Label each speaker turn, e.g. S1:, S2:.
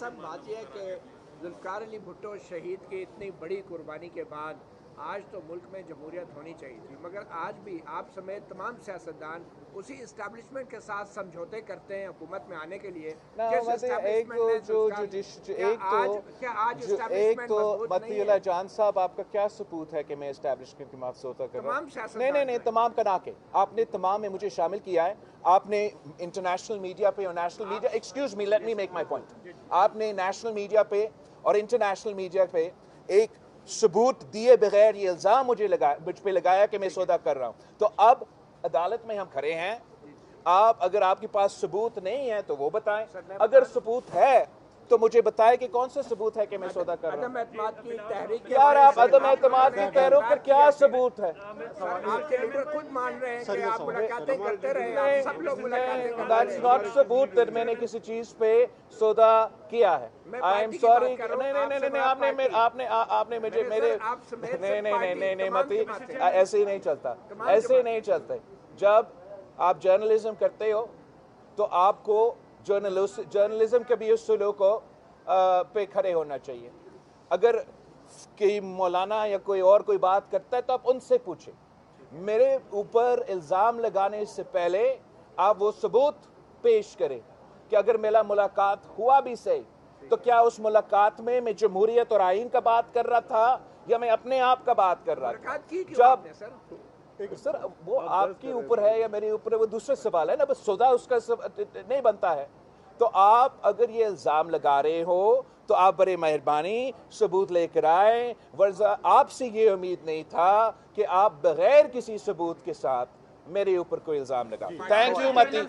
S1: साहब बात यह है कि जुल्फ़िकार अली भुट्टो शहीद की इतनी बड़ी कुर्बानी के बाद आज तो मुल्क में जमहूरियत होनी चाहिए थी, मगर आज भी आप समेत तमाम सियासतदान उसी इस्टेब्लिशमेंट के साथ समझौते करते हैं हुकूमत में आने के लिए।
S2: मतीउल्लाह जान साहब, आपका क्या सबूत है कि मैं इस्टेब्लिशमेंट की समझौता कर रहा हूँ? नहीं, तमाम करा के आपने तमाम में मुझे शामिल किया है। आपने इंटरनेशनल मीडिया पे और national media, excuse me, let me make my point, आपने नेशनल मीडिया पे और इंटरनेशनल मीडिया पे एक सबूत दिए बगैर ये इल्जाम मुझ पे लगाया कि मैं सौदा कर रहा हूं। तो अब अदालत में हम खड़े हैं, अगर आपके पास सबूत नहीं है तो वो बताएं, अगर सबूत है तो मुझे बताएं कि कौन सा सबूत है कि मैं सौदा कर रहा हूं। यार, आप अदम एतमाद की तहरीक पर क्या सबूत है?
S1: आपके लीडर खुद मान रहे हैं कि आप मुलाकातें करते रहे, सब लोग मुलाकातें करते रहे।
S2: दैट्स नॉट सबूत दैट मैंने किसी चीज पे सौदा किया है। I am sorry. नहीं, आपने मुझे मेरे नहीं मती, ऐसे ही नहीं चलता, ऐसे ही नहीं चलते। जब आप जर्नलिज्म करते हो तो आपको जर्नलिज्म के भी उसूलों को पे खड़े होना चाहिए। अगर कोई मौलाना या कोई और कोई बात करता है तो आप उनसे पूछें। मेरे ऊपर इल्ज़ाम लगाने से पहले आप वो सबूत पेश करें कि अगर मेरा मुलाकात हुआ भी सही तो क्या उस मुलाकात में मैं जमहूरियत और आइन का बात कर रहा था या मैं अपने आप का बात कर रहा था? जब सर वो आपके ऊपर है या मेरे ऊपर है, वो दूसरा सवाल है ना, बस सौदा उसका नहीं बनता है। तो आप अगर ये इल्ज़ाम लगा रहे हो तो आप बड़े मेहरबानी सबूत लेकर आए, वरना आपसे ये उम्मीद नहीं था कि आप बगैर किसी सबूत के साथ मेरे ऊपर कोई इल्ज़ाम लगा। थैंक यू मती।